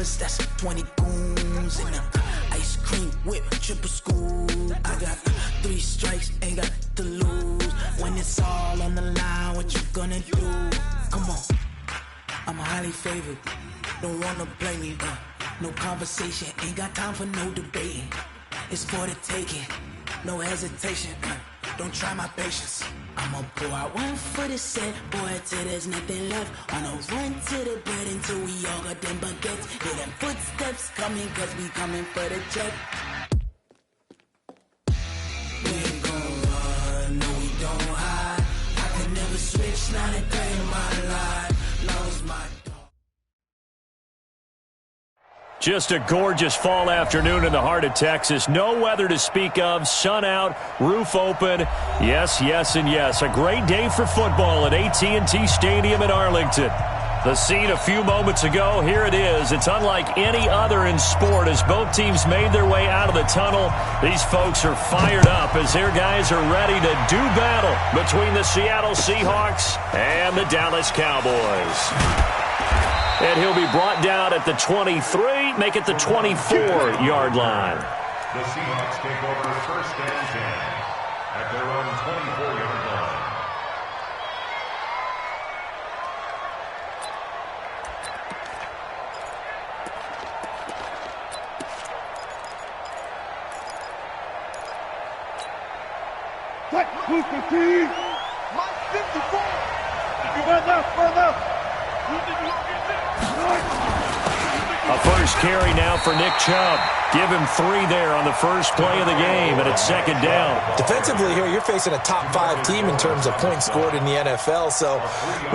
brothers, that's 20 goons in the ice cream whip, triple scoop. I got 3 strikes, ain't got to lose. When it's all on the line, what you gonna do? Come on, I'm highly favored. Don't wanna play me, no conversation, ain't got time for no debating. It's for the taking, no hesitation. Don't try my patience. I'ma pour out one for the set, boy, till there's nothing left. On a run to the bread until we all got them baguettes. Hear them footsteps coming, cause we coming for the check. We ain't gon' run, no we don't hide. I can never switch, not a day in my life. Long as my Just a gorgeous fall afternoon in the heart of Texas. No weather to speak of. Sun out, roof open. Yes, yes, and yes. A great day for football at AT&T Stadium in Arlington. The scene a few moments ago, here it is. It's unlike any other in sport as both teams made their way out of the tunnel. These folks are fired up as their guys are ready to do battle between the Seattle Seahawks and the Dallas Cowboys. And he'll be brought down at the 23, make it the 24-yard line. The Seahawks take over first and 10 at their own 24-yard line. What? Who's the team? My 54. You run up. A first carry now for Nick Chubb. Give him 3 there on the first play of the game, and it's second down. Defensively here, you're facing a top-5 team in terms of points scored in the NFL. So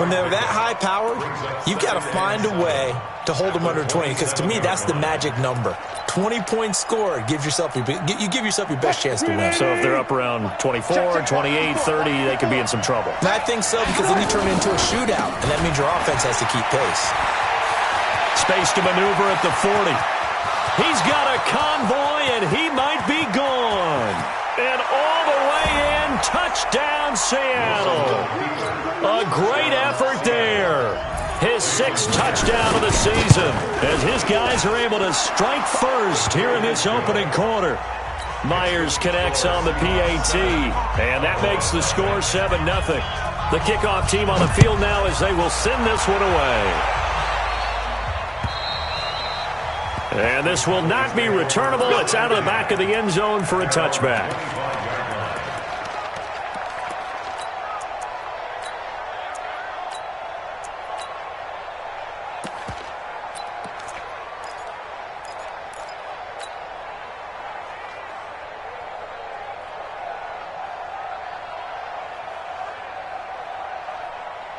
when they're that high-powered, you've got to find a way to hold them under 20, because to me, that's the magic number. 20 points scored, you give yourself your best chance to win. So if they're up around 24, 28, 30, they could be in some trouble. And I think so, because then you turn it into a shootout, and that means your offense has to keep pace. Space to maneuver at the 40. He's got a convoy, and he might be gone. And all the way in, touchdown Seattle. A great effort there. His 6th touchdown of the season as his guys are able to strike first here in this opening quarter. Myers connects on the PAT, and that makes the score 7-0. The kickoff team on the field now as they will send this one away. And this will not be returnable. It's out of the back of the end zone for a touchback.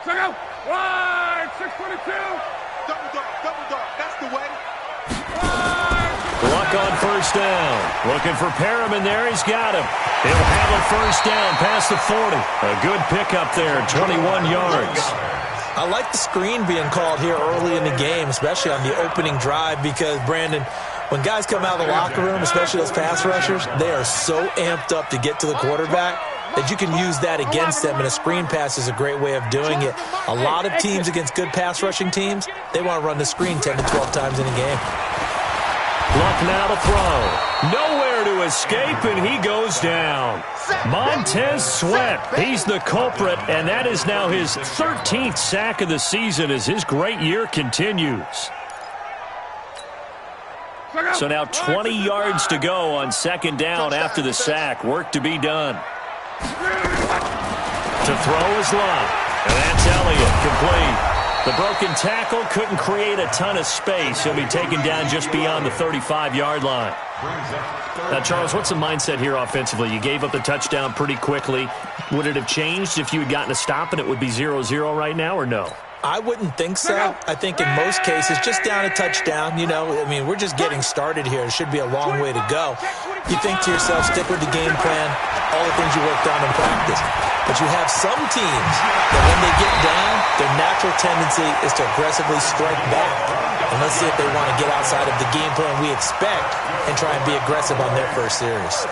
Check out. Right, 622. Double dog. That's the way. Luck on first down. Looking for Perriman there. He's got him. He'll have a first down past the 40. A good pickup there, 21 yards. I like the screen being called here early in the game, especially on the opening drive, because, Brandon, when guys come out of the locker room, especially those pass rushers, they are so amped up to get to the quarterback that you can use that against them, and a screen pass is a great way of doing it. A lot of teams against good pass rushing teams, they want to run the screen 10 to 12 times in a game. Luck now to throw. Nowhere to escape, and he goes down. Montez Sweat, he's the culprit, and that is now his 13th sack of the season as his great year continues. So now 20 yards to go on second down after the sack. Work to be done. To throw is Luck, and that's Elliott, complete. The broken tackle couldn't create a ton of space. He'll be taken down just beyond the 35-yard line. Now, Charles, what's the mindset here offensively? You gave up the touchdown pretty quickly. Would it have changed if you had gotten a stop and it would be 0-0 right now, or no? I wouldn't think so. I think in most cases, just down a touchdown, we're just getting started here. It should be a long way to go. You think to yourself, stick with the game plan, all the things you worked on in practice. But you have some teams that when they get down, their natural tendency is to aggressively strike back. And let's see if they want to get outside of the game plan we expect and try and be aggressive on their first series.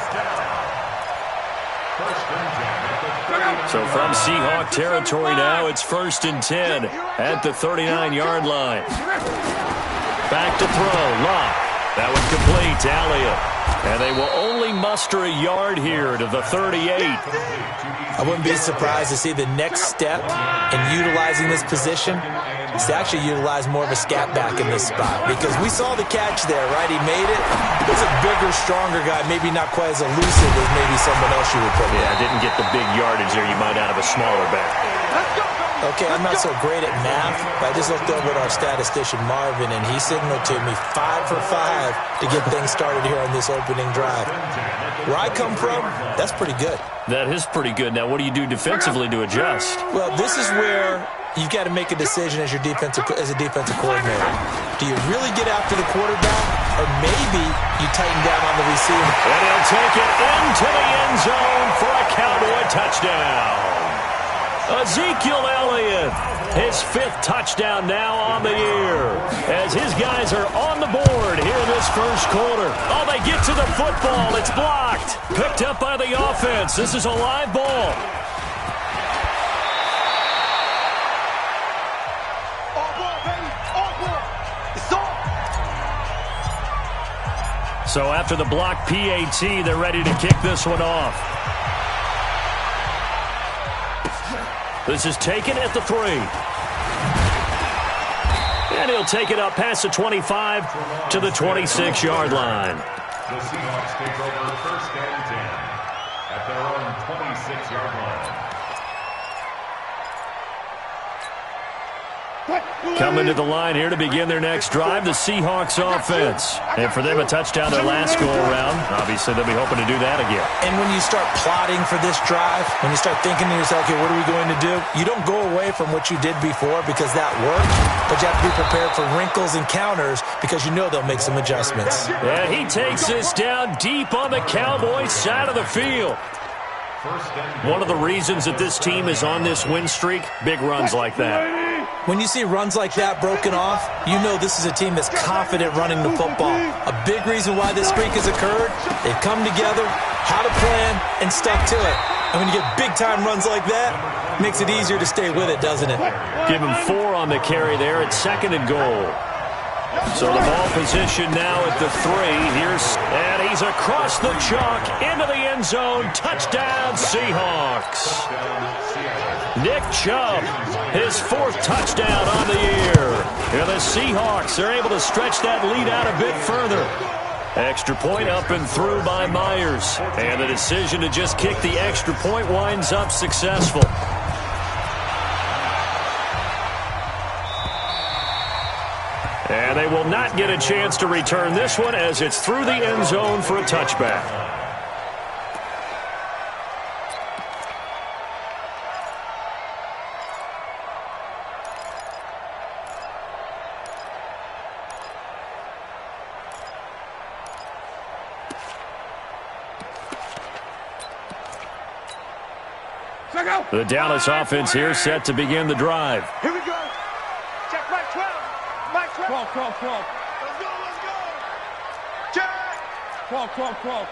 So from Seahawk territory now, it's 1st and 10 at the 39-yard line. Back to throw. Locke. That one complete to Elliott. And they will only muster a yard here to the 38. I wouldn't be surprised to see the next step in utilizing this position is to actually utilize more of a scat back in this spot, because we saw the catch there, right? He made it. He's a bigger, stronger guy, maybe not quite as elusive as maybe someone else you would put there. Yeah, didn't get the big yardage there you might out of a smaller back. Okay, I'm not so great at math, but I just looked over at our statistician, Marvin, and he signaled to me 5 for 5 to get things started here on this opening drive. Where I come from, that's pretty good. That is pretty good. Now, what do you do defensively to adjust? Well, this is where you've got to make a decision as a defensive coordinator. Do you really get after the quarterback, or maybe you tighten down on the receiver? And he'll take it into the end zone for a Cowboy touchdown. Ezekiel Elliott, his 5th touchdown now on the year, as his guys are on the board here in this first quarter. Oh, they get to the football. It's blocked. Picked up by the offense. This is a live ball. So after the block PAT, they're ready to kick this one off. This is taken at the 3. And he'll take it up past the 25 to the 26-yard line. The Seahawks take over 1st and 10 at their own 26-yard line. Coming to the line here to begin their next drive, the Seahawks offense. And for them, a touchdown their last go-around. Obviously, they'll be hoping to do that again. And when you start plotting for this drive, when you start thinking to yourself, okay, what are we going to do? You don't go away from what you did before because that worked, but you have to be prepared for wrinkles and counters because you know they'll make some adjustments. And he takes this down deep on the Cowboys side of the field. One of the reasons that this team is on this win streak, big runs like that. When you see runs like that broken off, you know this is a team that's confident running the football. A big reason why this streak has occurred, they've come together, had a plan, and stuck to it. And when you get big-time runs like that, it makes it easier to stay with it, doesn't it? Give him 4 on the carry there at 2nd and goal. So the ball position now at the 3. And he's across the chalk into the end zone. Touchdown, Seahawks. Nick Chubb, his 4th touchdown on the year. And the Seahawks are able to stretch that lead out a bit further. Extra point up and through by Myers. And the decision to just kick the extra point winds up successful. And they will not get a chance to return this one as it's through the end zone for a touchback. The Dallas offense here set to begin the drive. Here we go. Check right 12. Right 12. 12. Let's go. Check. 12.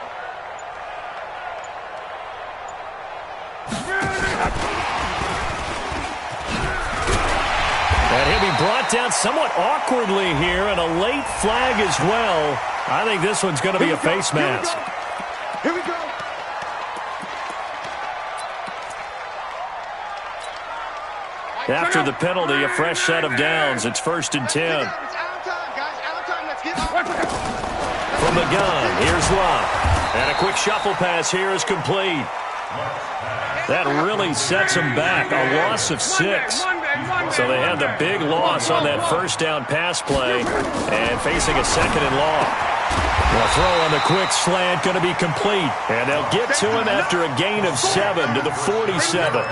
And he'll be brought down somewhat awkwardly here, and a late flag as well. I think this one's going to be a face mask. Here we go. After the penalty, a fresh set of downs. It's 1st and 10. It's our time, guys. Our time. Let's get From the gun, here's Locke. And a quick shuffle pass here is complete. That really sets them back. A loss of 6. So they had the big loss on that 1st down pass play and facing a 2nd and long. The throw on the quick slant going to be complete. And they'll get to him after a gain of 7 to the 47.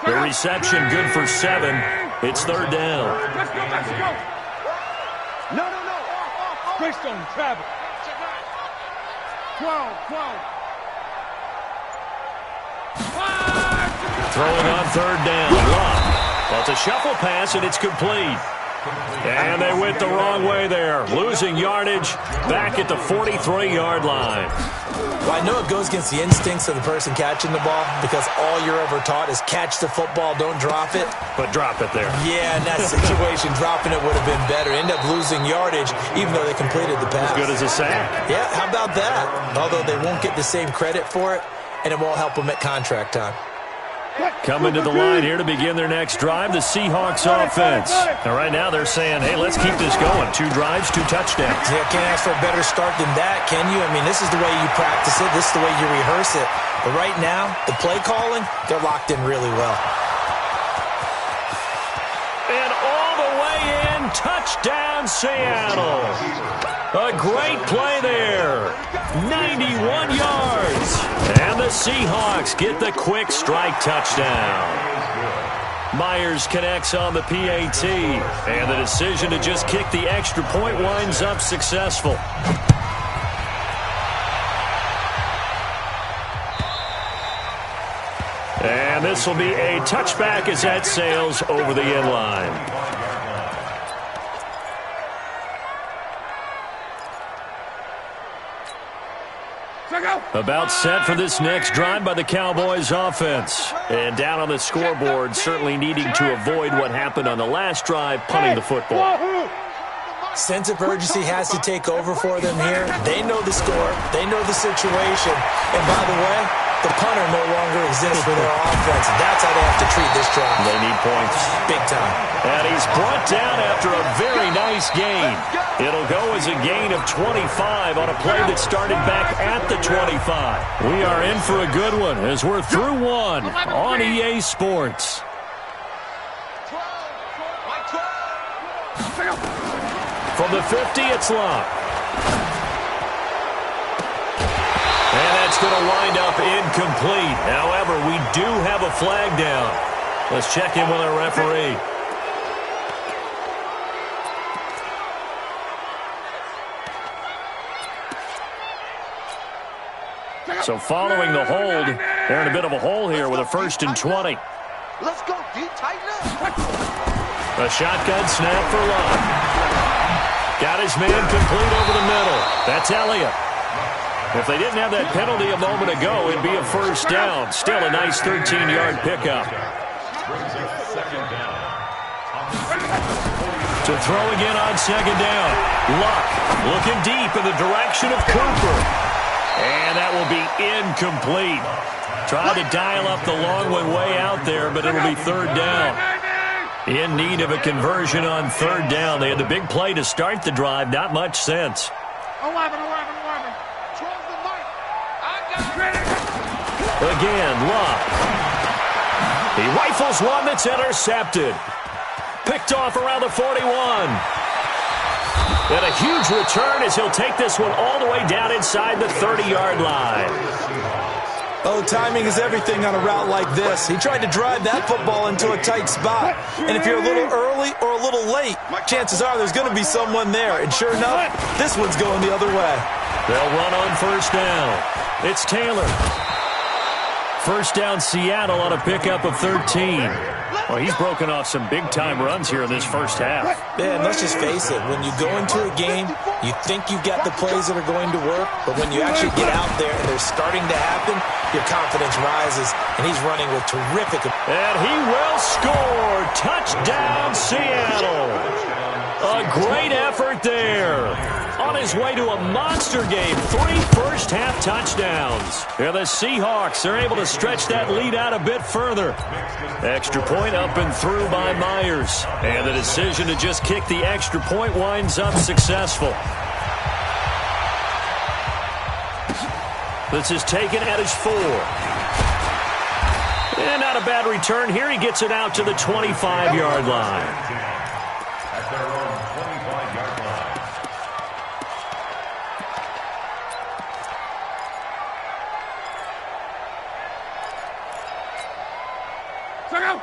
The reception good for 7. It's 3rd down. Let's go. No. Greystone, travel. 12. Throwing on 3rd down. Well, it's a shuffle pass, and it's complete. And they went the wrong way there, losing yardage back at the 43-yard line. Well, I know it goes against the instincts of the person catching the ball because all you're ever taught is catch the football, don't drop it. But drop it there. Yeah, in that situation, dropping it would have been better. End up losing yardage even though they completed the pass. As good as a sack. Yeah, how about that? Although they won't get the same credit for it, and it won't help them at contract time. Coming to the line here to begin their next drive, the Seahawks offense. And right now they're saying, hey, let's keep this going. 2 drives, 2 touchdowns. Yeah, can't ask for a better start than that, can you? I mean, this is the way you practice it. This is the way you rehearse it. But right now, the play calling, they're locked in really well. And all the way in, touchdown Seattle. A great play there. 91 yards. And the Seahawks get the quick strike touchdown. Myers connects on the PAT. And the decision to just kick the extra point winds up successful. And this will be a touchback as that sails over the end line. About set for this next drive by the Cowboys offense. And down on the scoreboard, certainly needing to avoid what happened on the last drive, punting the football. Sense of urgency has to take over for them here. They know the score. They know the situation. And by the way, the punter no longer exists for their offense. That's how they have to treat this drive. They need points. Big time. And he's brought down after a very nice gain. It'll go as a gain of 25 on a play that started back at the 25. We are in for a good one as we're through one on EA Sports. From the 50, it's locked. And that's going to wind up incomplete. However, we do have a flag down. Let's check in with our referee. So following the hold, they're in a bit of a hole here with a 1st and 20. Let's go, D. Tighten up. A shotgun snap for Love. Got his man complete over the middle. That's Elliott. If they didn't have that penalty a moment ago, it'd be a 1st down. Still a nice 13-yard pickup. To throw again on 2nd down. Luck looking deep in the direction of Cooper. And that will be incomplete. Tried to dial up the long one way out there, but it'll be 3rd down. In need of a conversion on 3rd down. They had the big play to start the drive. Not much sense. 11. Again, Luck. He rifles one that's intercepted. Picked off around the 41. And a huge return as he'll take this one all the way down inside the 30-yard line. Oh, timing is everything on a route like this. He tried to drive that football into a tight spot. And if you're a little early or a little late, chances are there's going to be someone there. And sure enough, this one's going the other way. They'll run on 1st down. It's Taylor. 1st down Seattle on a pickup of 13. Well, he's broken off some big-time runs here in this first half. Yeah, and let's just face it. When you go into a game, you think you've got the plays that are going to work, but when you actually get out there and they're starting to happen, your confidence rises, and he's running with terrific. And he will score. Touchdown, Seattle. A great effort there. On his way to a monster game. 3 first-half touchdowns. And the Seahawks are able to stretch that lead out a bit further. Extra point up and through by Myers. And the decision to just kick the extra point winds up successful. This is taken at his 4. And not a bad return here. He gets it out to the 25-yard line. At their own 25-yard line.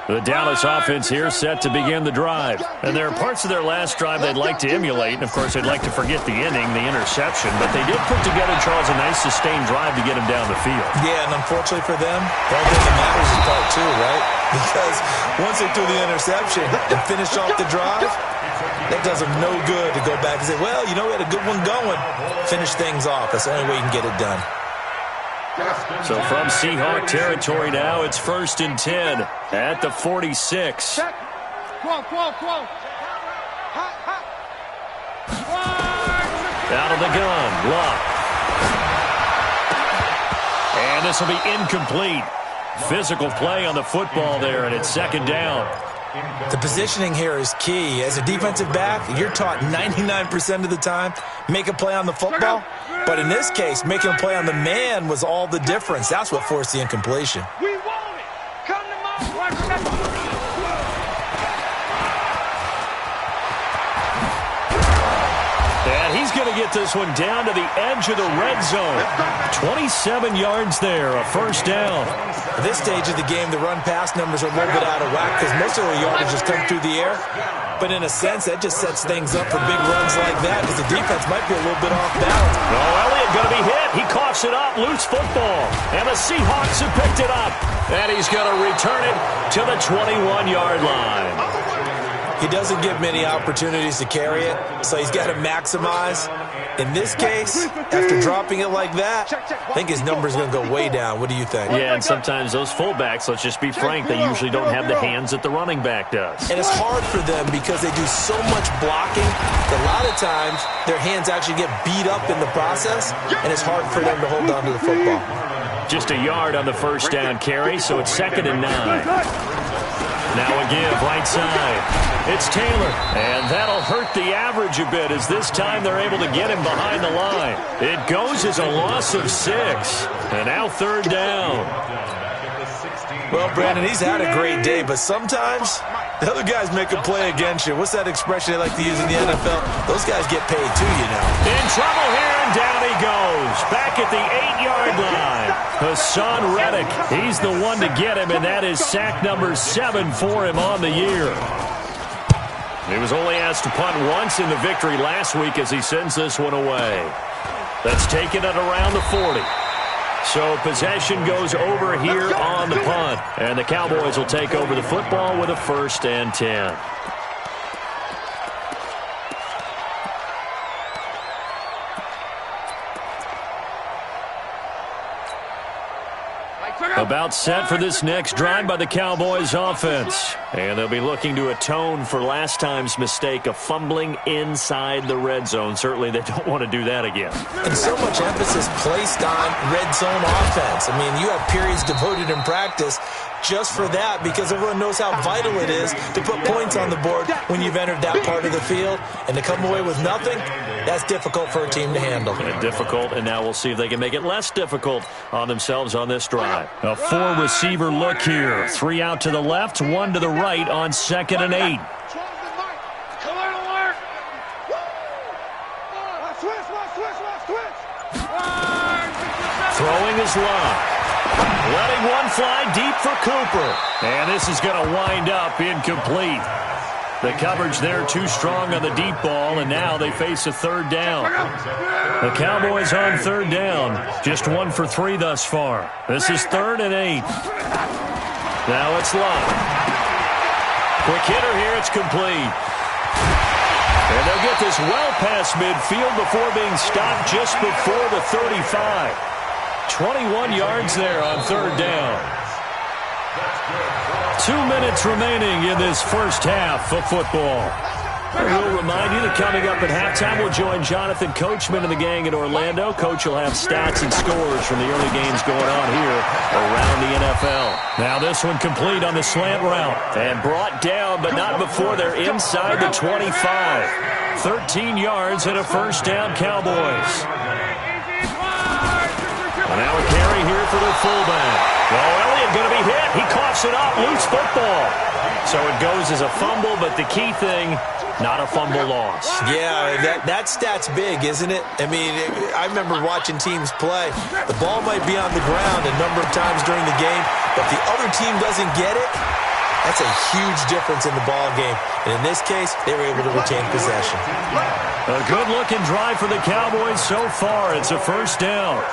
The Dallas offense here set to begin the drive. And there are parts of their last drive they'd like to emulate. And, of course, they'd like to forget the inning, the interception. But they did put together, Charles, a nice sustained drive to get them down the field. Yeah, and unfortunately for them, the only thing that matters is part two, right? Because once they threw the interception and finished off the drive, that does them no good to go back and say, well, you know, we had a good one going. Finish things off. That's the only way you can get it done. So from Seahawk territory now, it's 1st and 10 at the 46. Out of the gun, Luck. And this will be incomplete. Physical play on the football there, and it's 2nd down. The positioning here is key. As a defensive back, you're taught 99% of the time, make a play on the football. But in this case, making a play on the man was all the difference. That's what forced the incompletion. We want it. Come to my And he's going to get this one down to the edge of the red zone. 27 yards there, a 1st down. At this stage of the game, the run-pass numbers are a little bit out of whack because most of their yardage just come through the air. But in a sense, that just sets things up for big runs like that because the defense might be a little bit off balance. Oh, Elliott going to be hit. He coughs it up. Loose football. And the Seahawks have picked it up. And he's going to return it to the 21-yard line. He doesn't give many opportunities to carry it, so he's got to maximize. In this case, after dropping it like that, I think his number's going to go way down. What do you think? Yeah, and sometimes those fullbacks, let's just be frank, they usually don't have the hands that the running back does. And it's hard for them because they do so much blocking that a lot of times their hands actually get beat up in the process, and it's hard for them to hold on to the football. Just a yard on the 1st down carry, so it's 2nd and 9. Now a give, right side. It's Taylor, and that'll hurt the average a bit as this time they're able to get him behind the line. It goes as a loss of 6, and now 3rd down. Well, Brandon, he's had a great day, but sometimes the other guys make a play against you. What's that expression they like to use in the NFL? Those guys get paid too, you know. In trouble here, and down he goes. Back at the 8-yard line. Hassan Reddick, he's the one to get him, and that is sack number 7 for him on the year. He was only asked to punt once in the victory last week as he sends this one away. That's taken at around the 40. So possession goes over here on the punt. And the Cowboys will take over the football with a 1st and 10. About set for this next drive by the Cowboys offense. And they'll be looking to atone for last time's mistake of fumbling inside the red zone. Certainly they don't want to do that again. And so much emphasis placed on red zone offense. I mean, you have periods devoted in practice just for that because everyone knows how vital it is to put points on the board when you've entered that part of the field. And to come away with nothing, that's difficult for a team to handle. And difficult, and now we'll see if they can make it less difficult on themselves on this drive. A 4-receiver look here. 3 out to the left, 1 to the right on 2nd and 8. Throwing is Love. Letting one fly deep for Cooper. And this is going to wind up incomplete. The coverage there too strong on the deep ball, and now they face a 3rd down. The Cowboys on 3rd down. Just 1 for 3 thus far. This is 3rd and 8. Now it's Love. Quick hitter here, it's complete. And they'll get this well past midfield before being stopped just before the 35. 21 yards there on 3rd down. 2 minutes remaining in this first half of football. We'll remind you that coming up at halftime, we'll join Jonathan Coachman and the gang in Orlando. Coach will have stats and scores from the early games going on here around the NFL. Now this one complete on the slant route and brought down, but not before they're inside the 25. 13 yards and a 1st down, Cowboys. And now a carry here for the fullback. Oh, Elliott going to be hit. He coughs it up. Loose football. So it goes as a fumble, but the key thing, not a fumble loss. Yeah, that stat's big, isn't it? I mean, I remember watching teams play. The ball might be on the ground a number of times during the game, but if the other team doesn't get it, That's a huge difference in the ball game. And in this case, they were able to retain possession. A good-looking drive for the Cowboys so far. It's a first down.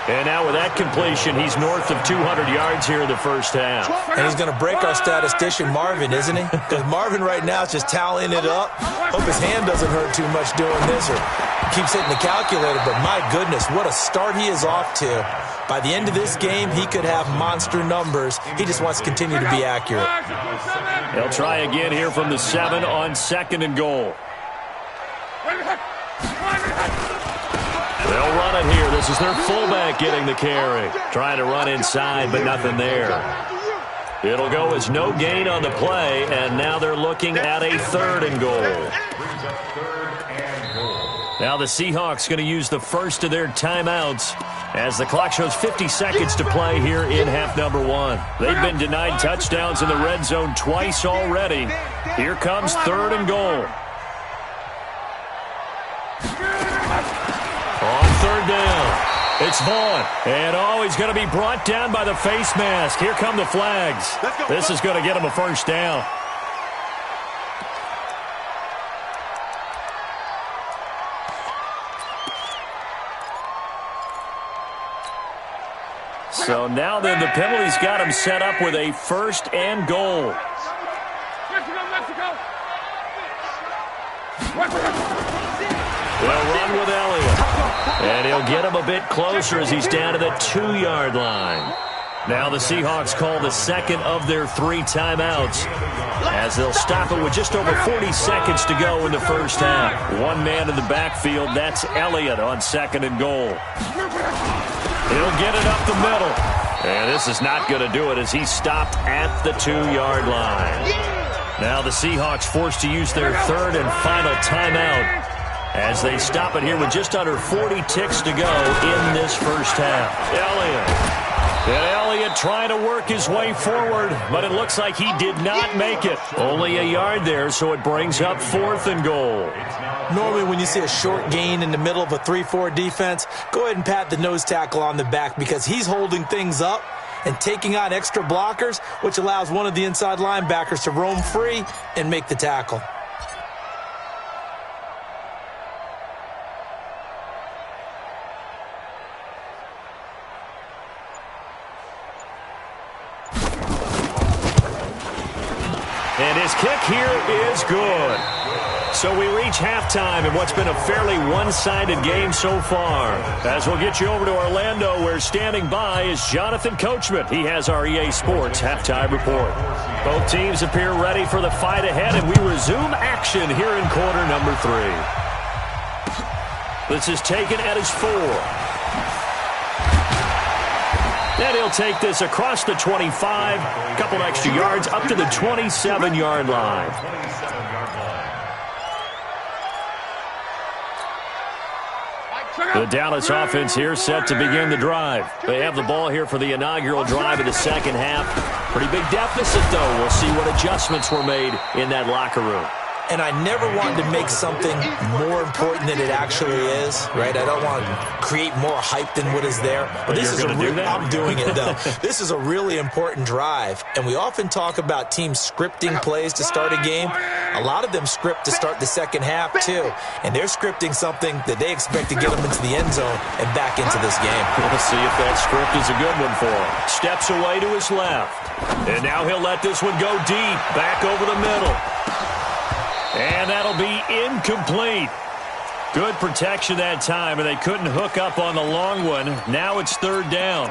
And now with that completion, he's north of 200 yards here in the first half. And he's going to break our statistician, Marvin, isn't he? Because Marvin right now is just tallying it up. Hope his hand doesn't hurt too much doing this or keeps hitting the calculator. But my goodness, what a start he is off to. By the end of this game, he could have monster numbers. He just wants to continue to be accurate. They'll try again here from the 7 on 2nd and goal. They'll run it here. This is their fullback getting the carry. Trying to run inside, but nothing there. It'll go as no gain on the play, and now they're looking at a 3rd and goal. Now the Seahawks going to use the first of their timeouts as the clock shows 50 seconds to play here in half number 1. They've been denied touchdowns in the red zone twice already. Here comes 3rd and goal. On 3rd down, it's Vaughn. And, he's going to be brought down by the face mask. Here come the flags. This is going to get him a first down. So now then, the penalty's got him set up with a 1st and goal. They'll run with Elliott. And he'll get him a bit closer as he's down to the 2-yard line. Now the Seahawks call the 2nd of their 3 timeouts as they'll stop it with just over 40 seconds to go in the first half. One man in the backfield, that's Elliott on 2nd and goal. He'll get it up the middle. And this is not going to do it as he's stopped at the 2-yard line. Now the Seahawks forced to use their 3rd and final timeout as they stop it here with just under 40 ticks to go in this first half. Elliott trying to work his way forward, but it looks like he did not make it. Only a yard there, so it brings up 4th and goal. Normally when you see a short gain in the middle of a 3-4 defense, go ahead and pat the nose tackle on the back because he's holding things up and taking on extra blockers, which allows one of the inside linebackers to roam free and make the tackle. And his kick here is good. So we reach halftime in what's been a fairly one-sided game so far. As we'll get you over to Orlando, where standing by is Jonathan Coachman. He has our EA Sports halftime report. Both teams appear ready for the fight ahead, and we resume action here in quarter number 3. This is taken at his 4. And he'll take this across the 25, a couple extra yards up to the 27-yard line. The Dallas offense here set to begin the drive. They have the ball here for the inaugural drive of the second half. Pretty big deficit, though. We'll see what adjustments were made in that locker room. And I never wanted to make something more important than it actually is, right? I don't want to create more hype than what is there. But this is I'm doing it, though. This is a really important drive. And we often talk about teams scripting plays to start a game. A lot of them script to start the second half, too. And they're scripting something that they expect to get them into the end zone and back into this game. We'll see if that script is a good one for him. Steps away to his left. And now he'll let this one go deep, back over the middle. And that'll be incomplete. Good protection that time, and they couldn't hook up on the long one. Now it's 3rd down.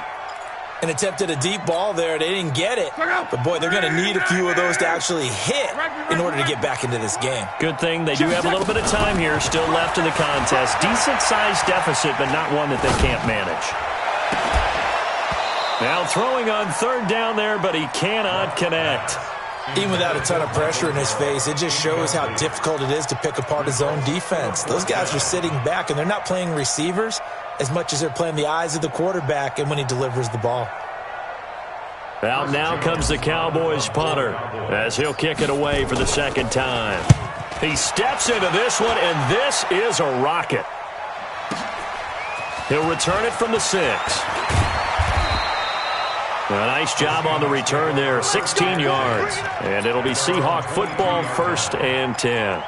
And attempted a deep ball there. They didn't get it. But, boy, they're going to need a few of those to actually hit in order to get back into this game. Good thing they do have a little bit of time here still left in the contest. Decent-sized deficit, but not one that they can't manage. Now throwing on 3rd down there, but he cannot connect. Even without a ton of pressure in his face, it just shows how difficult it is to pick apart his own defense. Those guys are sitting back, and they're not playing receivers as much as they're playing the eyes of the quarterback and when he delivers the ball. Out now comes the Cowboys punter as he'll kick it away for the second time. He steps into this one, and this is a rocket. He'll return it from the 6. A nice job on the return there, 16 yards. And it'll be Seahawk football, 1st and 10.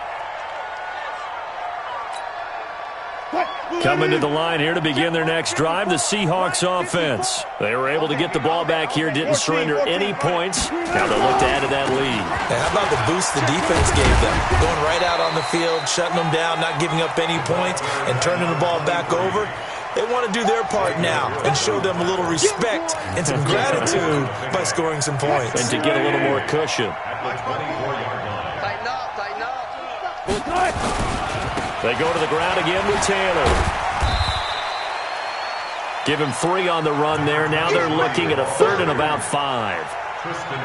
Coming to the line here to begin their next drive, the Seahawks offense. They were able to get the ball back here, didn't surrender any points. Now they look to add to that lead. And how about the boost the defense gave them? Going right out on the field, shutting them down, not giving up any points, and turning the ball back over. They want to do their part now and show them a little respect and some gratitude by scoring some points. And to get a little more cushion. Tighten up, tighten up. They go to the ground again with Taylor. Give him 3 on the run there. Now they're looking at a 3rd and about 5.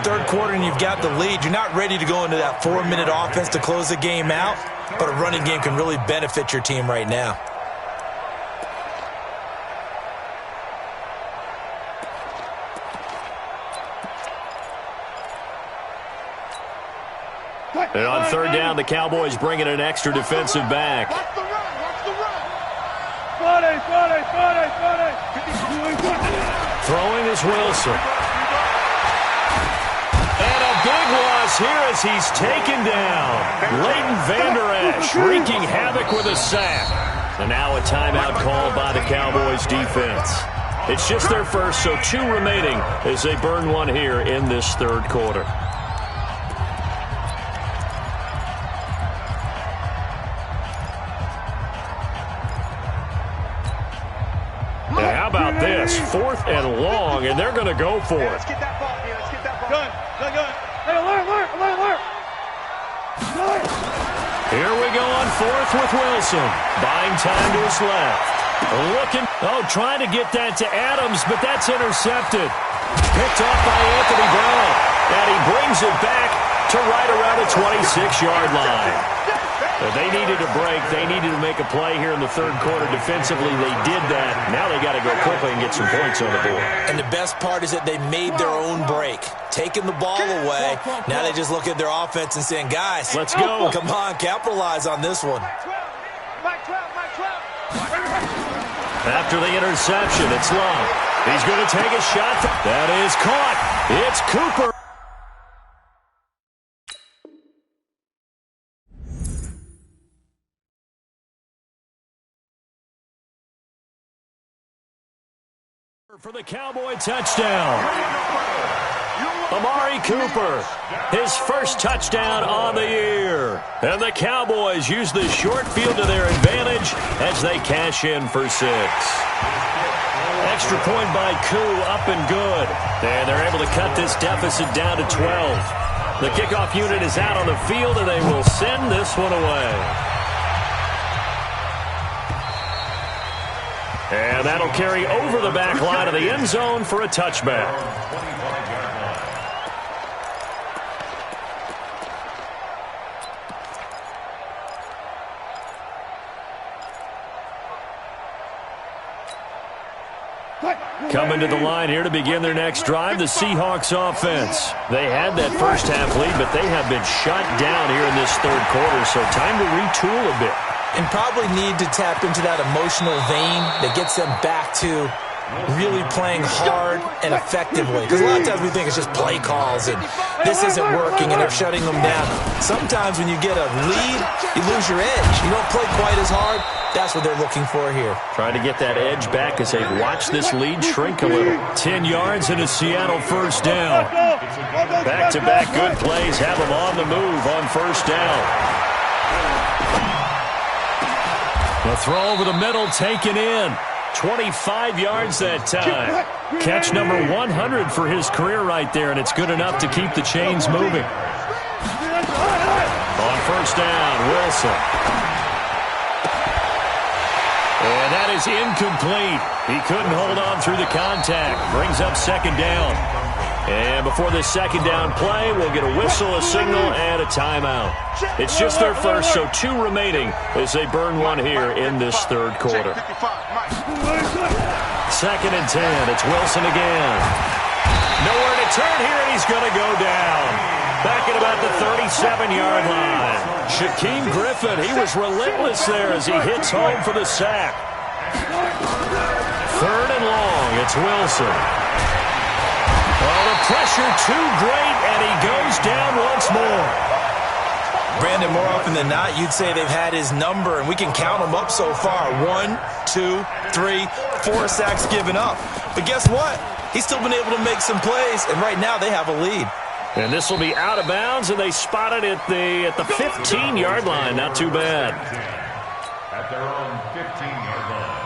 Third quarter and you've got the lead. You're not ready to go into that 4-minute offense to close the game out, but a running game can really benefit your team right now. And on 3rd down, the Cowboys bring in an extra defensive back. Watch the run, watch the run. Funny. Throwing is Wilson. And a big loss here as he's taken down. Leighton Vander Esch wreaking havoc with a sack. And now a timeout called by the Cowboys defense. It's just their first, so 2 remaining as they burn one here in this 3rd quarter. How about this? 4th and long, and they're going to go for it. Let's get that ball here. Let's get that ball. Good. Hey, alert. Here we go on 4th with Wilson. Buying time to his left. Trying to get that to Adams, but that's intercepted. Picked off by Anthony Brown. And he brings it back to right around the 26-yard line. They needed a break. They needed to make a play here in the 3rd quarter. Defensively, they did that. Now they got to go quickly and get some points on the board. And the best part is that they made their own break. Taking the ball away. Now they just look at their offense and saying, guys, let's go. Come on, capitalize on this one. After the interception, it's Love. He's going to take a shot. That is caught. It's Cooper. For the Cowboy touchdown. Amari Cooper, his first touchdown on the year. And the Cowboys use the short field to their advantage as they cash in for 6. Extra point by Koo, up and good. And they're able to cut this deficit down to 12. The kickoff unit is out on the field, and they will send this one away. And that'll carry over the back line of the end zone for a touchback. Coming to the line here to begin their next drive, the Seahawks offense. They had that first half lead, but they have been shut down here in this 3rd quarter, so time to retool a bit. And probably need to tap into that emotional vein that gets them back to really playing hard and effectively. Because a lot of times we think it's just play calls and this isn't working and they're shutting them down. Sometimes when you get a lead, you lose your edge. You don't play quite as hard. That's what they're looking for here. Trying to get that edge back as they watch this lead shrink a little. 10 yards and a Seattle first down. Back-to-back good plays have them on the move on first down. The throw over the middle taken in. 25 yards that time. Catch number 100 for his career right there, and it's good enough to keep the chains moving. On first down, Wilson. And that is incomplete. He couldn't hold on through the contact. Brings up 2nd down. And before this 2nd down play, we'll get a whistle, a signal, and a timeout. It's just their first, so 2 remaining as they burn one here in this 3rd quarter. 2nd and 10. It's Wilson again. Nowhere to turn here, and he's going to go down. Back at about the 37-yard line. Shaquem Griffin, he was relentless there as he hits home for the sack. 3rd and long. It's Wilson. Oh, the pressure too great, and he goes down once more. Brandon, more often than not, you'd say they've had his number, and we can count them up so far. 1, 2, 3, 4 sacks given up. But guess what? He's still been able to make some plays, and right now they have a lead. And this will be out of bounds, and they spot it at the 15-yard line. Not too bad. At their own 15-yard line.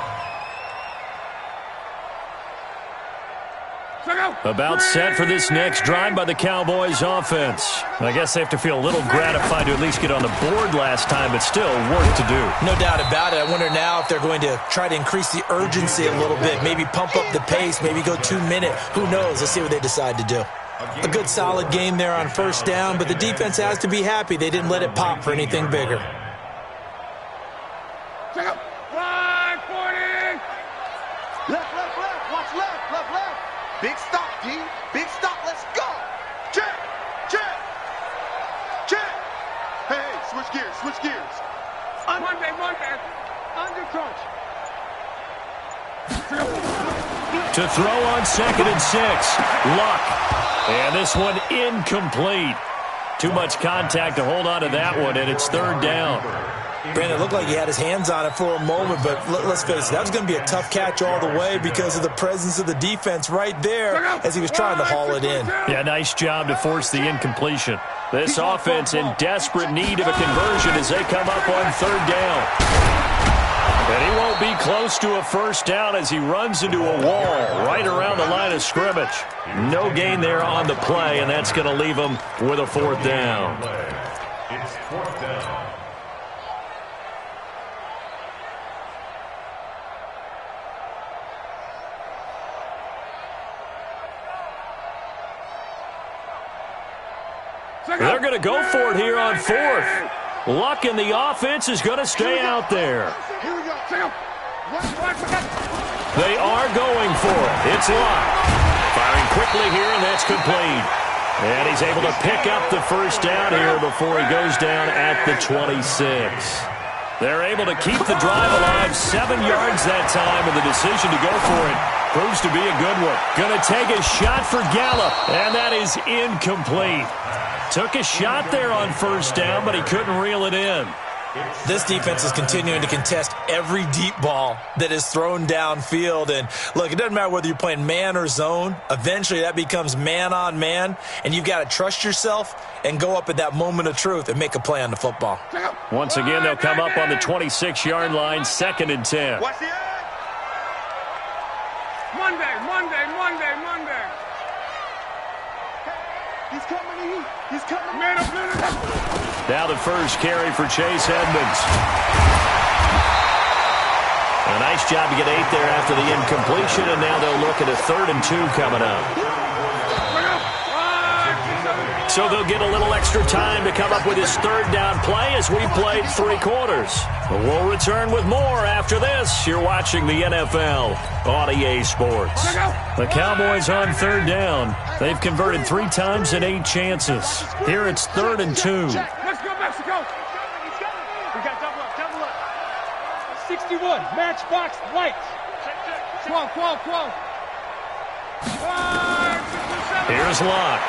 About set for this next drive by the Cowboys offense. I guess they have to feel a little gratified to at least get on the board last time, but still work to do. No doubt about it. I wonder now if they're going to try to increase the urgency a little bit, maybe pump up the pace, maybe go 2-minute. Who knows? Let's see what they decide to do. A good solid game there on first down, but the defense has to be happy they didn't let it pop for anything bigger. Left, watch left. Big stop, D. Big stop, let's go. Check. Hey, switch gears. Monday. Under coach. To throw on 2nd and 6. Luck. And this one incomplete. Too much contact to hold on to that one, and it's 3rd down. Brandon, it looked like he had his hands on it for a moment, but let's face it, that was going to be a tough catch all the way because of the presence of the defense right there as he was trying to haul it in. Yeah, nice job to force the incompletion. This offense in desperate need of a conversion as they come up on 3rd down. And he won't be close to a first down as he runs into a wall right around the line of scrimmage. No gain there on the play, and that's going to leave him with a 4th down. It's 4th down. They're going to go for it here on 4th. Luck in the offense is going to stay out there. They are going for it. It's Luck. Firing quickly here, and that's complete. And he's able to pick up the first down here before he goes down at the 26. They're able to keep the drive alive, 7 yards that time, and the decision to go for it proves to be a good one. Going to take a shot for Gallup, and that is incomplete. Took a shot there on first down, but he couldn't reel it in. This defense is continuing to contest every deep ball that is thrown downfield. And, look, it doesn't matter whether you're playing man or zone. Eventually, that becomes man-on-man, and you've got to trust yourself and go up at that moment of truth and make a play on the football. Once again, they'll come up on the 26-yard line, 2nd and 10. Watch the edge. Monday. He's coming. Man up. Now the first carry for Chase Edmonds. A nice job to get 8 there after the incompletion, and now they'll look at a 3rd and 2 coming up. So they'll get a little extra time to come up with his 3rd down play as we played 3 quarters. But we'll return with more after this. You're watching the NFL on EA Sports. The Cowboys on 3rd down. They've converted 3 times in 8 chances. Here it's 3rd and 2. Let's go, Mexico. We got double up. 61, matchbox, white. 12. Here's Locke.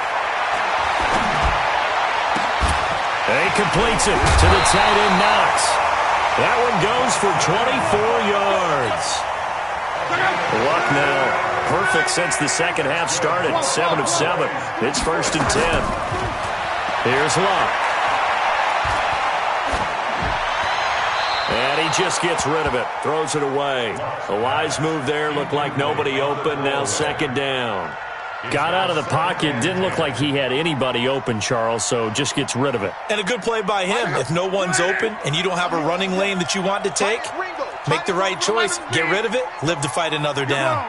He completes it to the tight end, Knox. That one goes for 24 yards. Luck now perfect since the second half started. 7 of 7. It's 1st and 10. Here's Luck. And he just gets rid of it. Throws it away. A wise move there. Looked like nobody open. Now 2nd down. Got out of the pocket. Didn't look like he had anybody open, Charles, so just gets rid of it. And a good play by him. If no one's open and you don't have a running lane that you want to take, make the right choice. Get rid of it. Live to fight another down.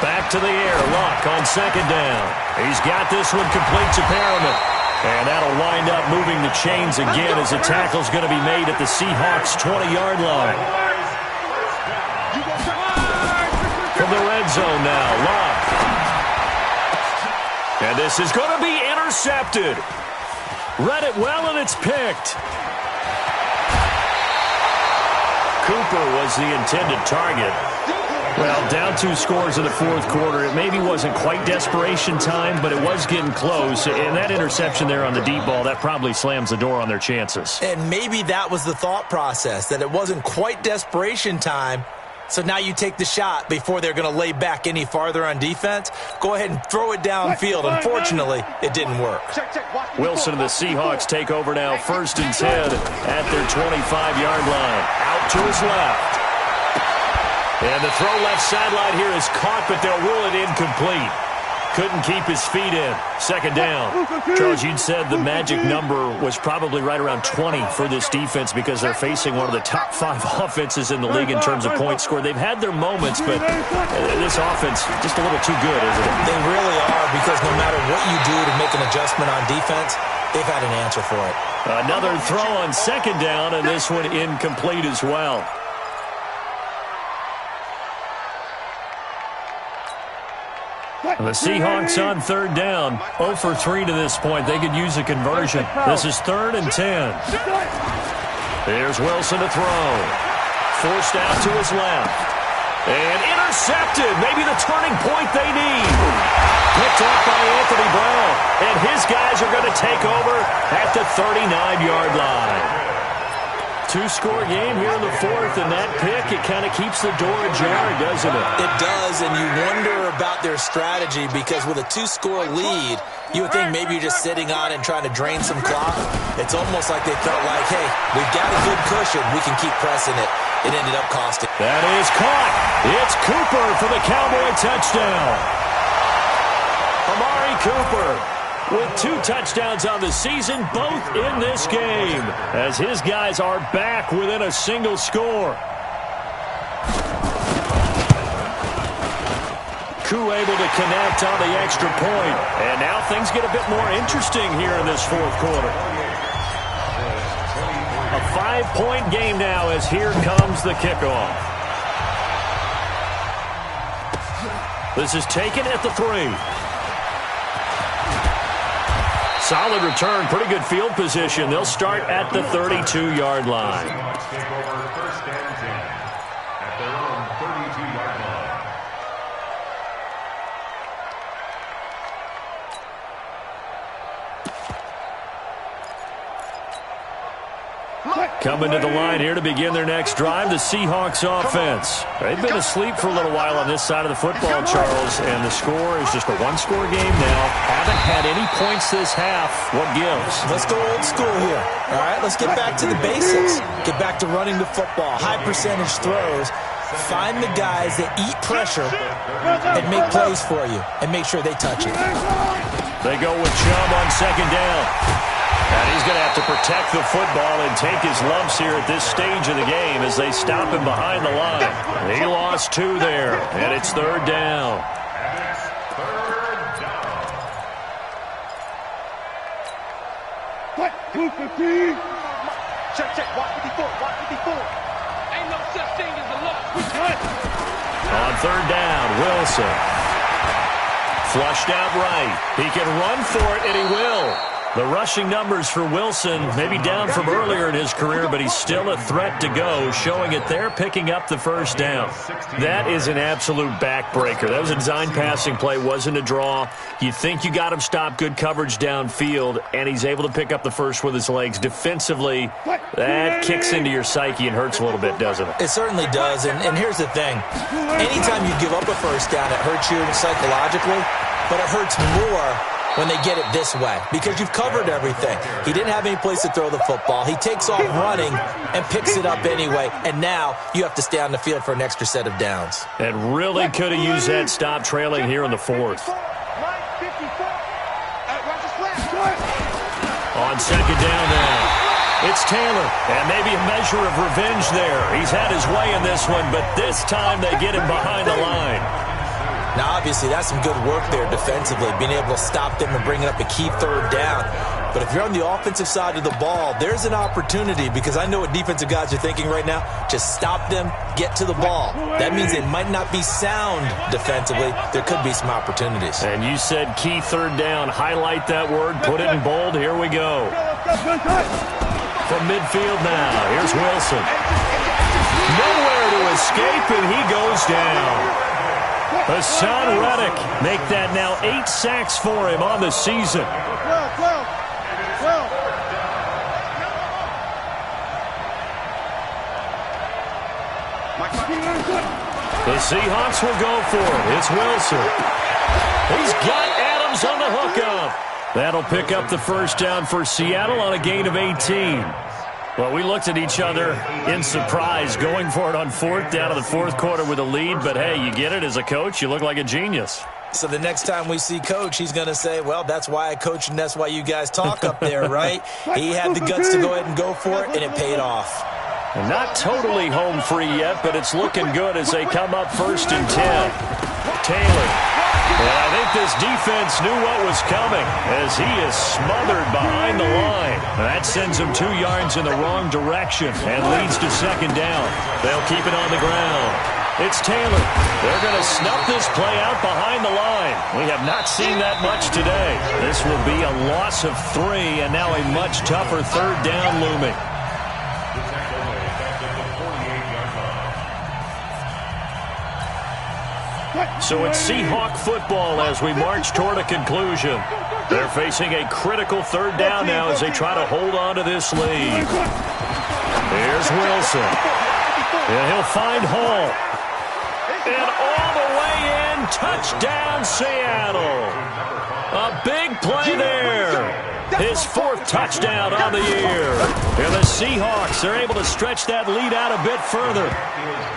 Back to the air. Luck on 2nd down. He's got this one complete to Perriman. And that'll wind up moving the chains again as the tackle's going to be made at the Seahawks' 20-yard line. From the red zone now, Luck. And this is going to be intercepted. Read it well, and it's picked. Cooper was the intended target. Well, down 2 scores in the fourth quarter. It maybe wasn't quite desperation time, but it was getting close. And that interception there on the deep ball, that probably slams the door on their chances. And maybe that was the thought process, that it wasn't quite desperation time. So now you take the shot before they're going to lay back any farther on defense. Go ahead and throw it downfield. Unfortunately, it didn't work. Wilson and the Seahawks take over now, 1st and 10 at their 25-yard line. Out to his left. And the throw left sideline here is caught, but they'll rule it incomplete. Couldn't keep his feet in. 2nd down. Charles, you'd said the magic number was probably right around 20 for this defense because they're facing one of the top 5 offenses in the league in terms of points scored. They've had their moments, but this offense just a little too good, isn't it? They really are, because no matter what you do to make an adjustment on defense, they've had an answer for it. Another throw on 2nd down, and this one incomplete as well. The Seahawks on 3rd down, 0 for 3 to this point. They could use a conversion. This is 3rd and 10. Here's Wilson to throw. Forced out to his left. And intercepted. Maybe the turning point they need. Picked up by Anthony Brown. And his guys are going to take over at the 39-yard line. 2-score game here in the 4th, and that pick, it kind of keeps the door ajar, doesn't it? It does, and you wonder about their strategy, because with a 2-score lead, you would think maybe you're just sitting on and trying to drain some clock. It's almost like they felt like, hey, we've got a good cushion. We can keep pressing it. It ended up costing. That is caught. It's Cooper for the Cowboy touchdown. Amari Cooper with 2 touchdowns on the season, both in this game, as his guys are back within a single score. Koo able to connect on the extra point, and now things get a bit more interesting here in this 4th quarter. A 5-point game now, as here comes the kickoff. This is taken at the 3. Solid return, pretty good field position. They'll start at the 32-yard line. Take over 1st and 10 at their own 32-yard line. Coming to the line here to begin their next drive, the Seahawks offense. They've been asleep for a little while on this side of the football, Charles, and the score is just a 1-score game now. Haven't had any points this half. What gives? Let's go old school here. All right, let's get back to the basics. Get back to running the football, high percentage throws. Find the guys that eat pressure and make plays for you, and make sure they touch it. They go with Chubb on 2nd down. And he's going to have to protect the football and take his lumps here at this stage of the game as they stop him behind the line. He lost 2 there, and it's 3rd down. And it's 3rd down. What? 215. Check. Watch 54. Ain't no such thing as a loss. We got it. On 3rd down, Wilson. Flushed out right. He can run for it, and he will. The rushing numbers for Wilson, maybe down from earlier in his career, but he's still a threat to go, showing it there, picking up the 1st down. That is an absolute backbreaker. That was a design passing play, wasn't a draw. You think you got him stopped, good coverage downfield, and he's able to pick up the first with his legs. Defensively, that kicks into your psyche and hurts a little bit, doesn't it? It certainly does, and here's the thing. Anytime you give up a 1st down, it hurts you psychologically, but it hurts more when they get it this way, because you've covered everything. He didn't have any place to throw the football. He takes off running and picks it up anyway, and now you have to stay on the field for an extra set of downs. And really could have used that stop trailing here in the 4th. On 2nd down now, it's Taylor, and maybe a measure of revenge there. He's had his way in this one, but this time they get him behind the line. Now, obviously, that's some good work there defensively, being able to stop them and bringing up a key 3rd down. But if you're on the offensive side of the ball, there's an opportunity, because I know what defensive guys are thinking right now. Just stop them, get to the ball. That means they might not be sound defensively. There could be some opportunities. And you said key 3rd down. Highlight that word, put it in bold. Here we go. From midfield now, here's Wilson. Nowhere to escape, and he goes down. Hassan Reddick make that now 8 sacks for him on the season. 12. The Seahawks will go for it. It's Wilson. He's got Adams on the hookup. That'll pick up the first down for Seattle on a gain of 18. Well, we looked at each other in surprise going for it on fourth down in the fourth quarter with a lead. But, hey, you get it as a coach. You look like a genius. So the next time we see Coach, he's going to say, well, that's why I coach and that's why you guys talk up there, right? He had the guts to go ahead and go for it, and it paid off. And not totally home free yet, but it's looking good as they come up 1st and 10. Taylor. And I think this defense knew what was coming as he is smothered behind the line. And that sends him 2 yards in the wrong direction and leads to 2nd down. They'll keep it on the ground. It's Taylor. They're going to snuff this play out behind the line. We have not seen that much today. This will be a loss of 3 and now a much tougher 3rd down looming. So it's Seahawk football as we march toward a conclusion. They're facing a critical 3rd down now as they try to hold on to this lead. Here's Wilson. And he'll find Hall. And all the way in, touchdown Seattle. A big play there. His 4th touchdown on the year. And the Seahawks are able to stretch that lead out a bit further.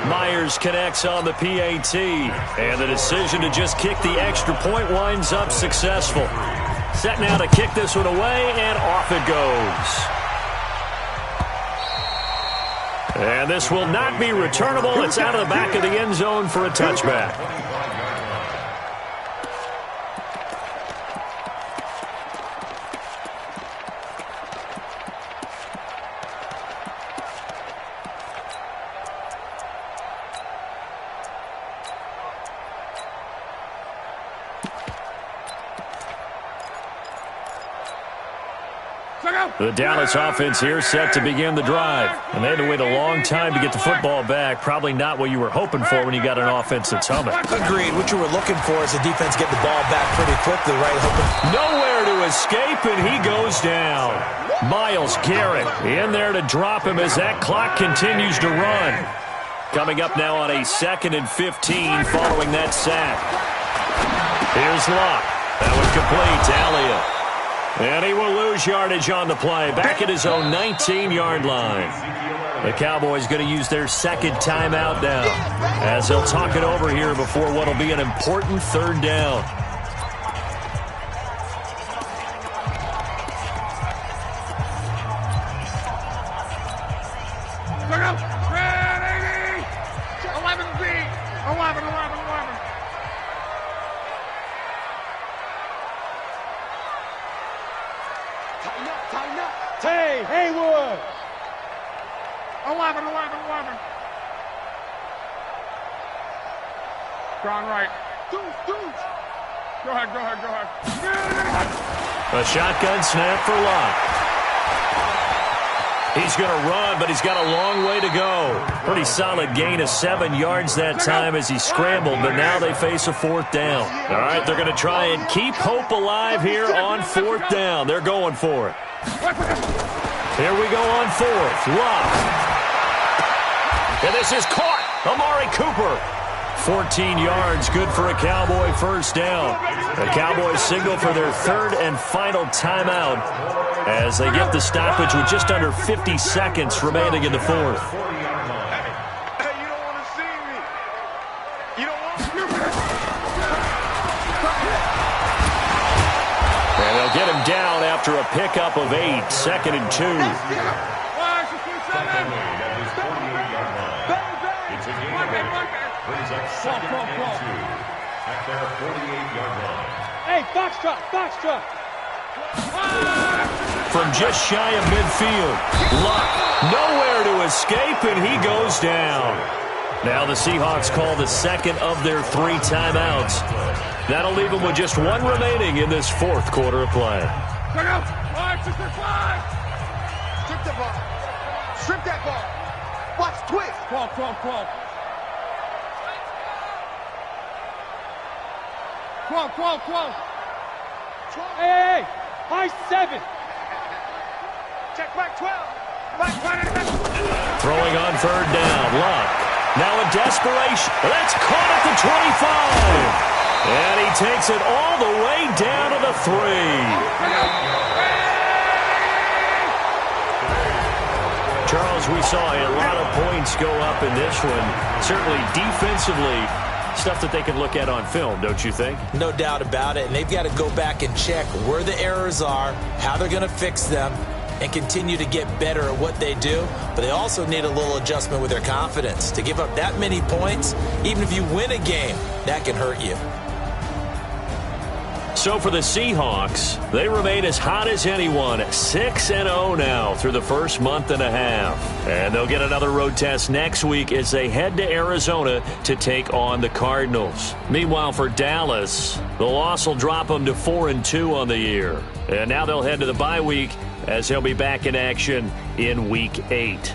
Myers connects on the PAT. And the decision to just kick the extra point winds up successful. Set now to kick this one away, and off it goes. And this will not be returnable. It's out of the back of the end zone for a touchback. The Dallas offense here set to begin the drive. And they had to wait a long time to get the football back. Probably not what you were hoping for when you got an offense that's humming. Agreed. What you were looking for is the defense get the ball back pretty quickly, right? Nowhere to escape, and he goes down. Myles Garrett in there to drop him as that clock continues to run. Coming up now on a 2nd and 15 following that sack. Here's Locke. That was complete to Elliott. And he will lose yardage on the play. Back at his own 19-yard line. The Cowboys going to use their 2nd timeout now as they'll talk it over here before what will be an important 3rd down. Look out! 11B! 11. Tighten up. Hey, Haywood. 11. Strong right. Deuce. Go ahead. A shotgun snap for Locke. He's going to run, but he's got a long way to go. Pretty solid gain of 7 yards that time as he scrambled, but now they face a 4th down. All right, they're going to try and keep hope alive here on 4th down. They're going for it. Here we go on 4th. Locke. And this is caught. Amari Cooper. 14 yards, good for a Cowboy 1st down. The Cowboys signal for their 3rd and final timeout as they get the stoppage with just under 50 seconds remaining in the 4th. Hey, you don't want to see me. You don't want to. And they'll get him down after a pickup of 8, 2nd and 2. It's a gain brings up 2nd and 2 at their 48-yard line. Hey, Foxtrot. From just shy of midfield, Luck nowhere to escape, and he goes down. Now the Seahawks call the 2nd of their 3 timeouts. That'll leave them with just 1 remaining in this 4th quarter of play. Look out! 5. Strip that ball. Watch twist. 12. 12. Hey, high 7. Check back 12. Throwing on third down. Luck. Now in desperation. That's caught at the 25. And he takes it all the way down to the 3. Charles, we saw a lot of points go up in this one. Certainly defensively, stuff that they can look at on film, don't you think? No doubt about it. And they've got to go back and check where the errors are, how they're going to fix them, and continue to get better at what they do. But they also need a little adjustment with their confidence. To give up that many points, even if you win a game, that can hurt you. So for the Seahawks, they remain as hot as anyone, 6-0 now through the first month and a half. And they'll get another road test next week as they head to Arizona to take on the Cardinals. Meanwhile, for Dallas, the loss will drop them to 4-2 on the year. And now they'll head to the bye week as they'll be back in action in Week 8.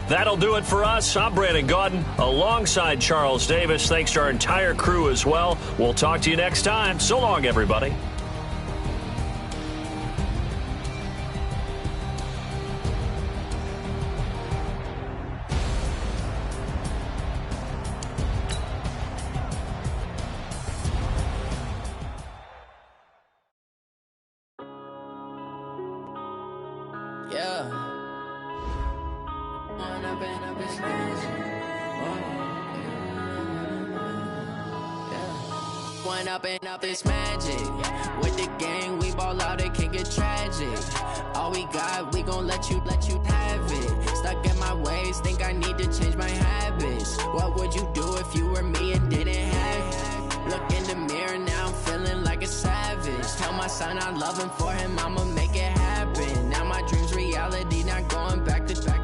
That'll do it for us. I'm Brandon Gaudin alongside Charles Davis. Thanks to our entire crew as well. We'll talk to you next time. So long, everybody. Yeah. One up and up is magic. With the gang, we ball out, it can get tragic. All we got, we gon' let you have it. Stuck in my ways, think I need to change my habits. What would you do if you were me and didn't have it? Look in the mirror, now I'm feeling like a savage. Tell my son I love him, for him I'ma make it happen. Now my dream's reality, not going back to back.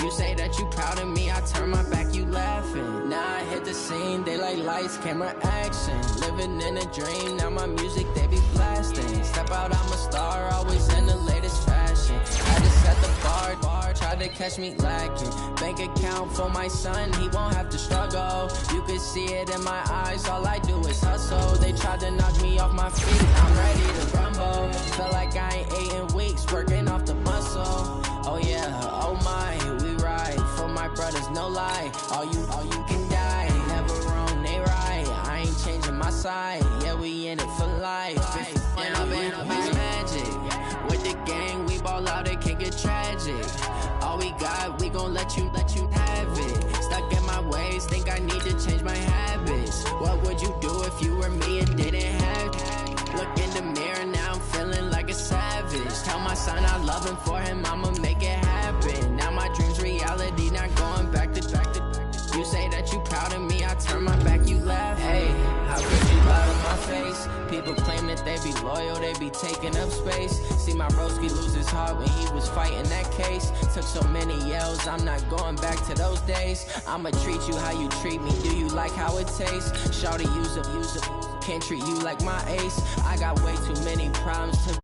You say that you proud of me, I turn my back, you laughing. Now I hit the scene, they like lights, camera, action. Living in a dream, now my music, they be blasting. Step out, I'm a star, always in the latest fashion. Had to set the bar, tried to catch me lacking. Bank account for my son, he won't have to struggle. You can see it in my eyes, all I do is hustle. They tried to knock me off my feet, I'm ready to rumble. Feel like I ain't ate in weeks, working off the muscle. Oh yeah, oh my, we ride for my brothers, no lie. All you can die, never wrong, they right. I ain't changing my side, yeah, we in it for life. When up and up is magic. With the gang, we ball out, it can get tragic. All we got, we gon' let you have it. Stuck in my ways, think I need to change my habits. What would you do if you were me and didn't have it? Look in the mirror, now I'm feeling like a savage. Tell my son I love him, for him I'ma make it happen. Now my dream's reality, not going back to back. You say that you proud of me, I turn my back, you laugh. Hey, how could you lie to my face? People claim that they be loyal, they be taking up space. See my broski lose his heart when he was fighting that case. Took so many yells, I'm not going back to those days. I'ma treat you how you treat me, do you like how it tastes? Shawty, use up, can't treat you like my ace. I got way too many problems to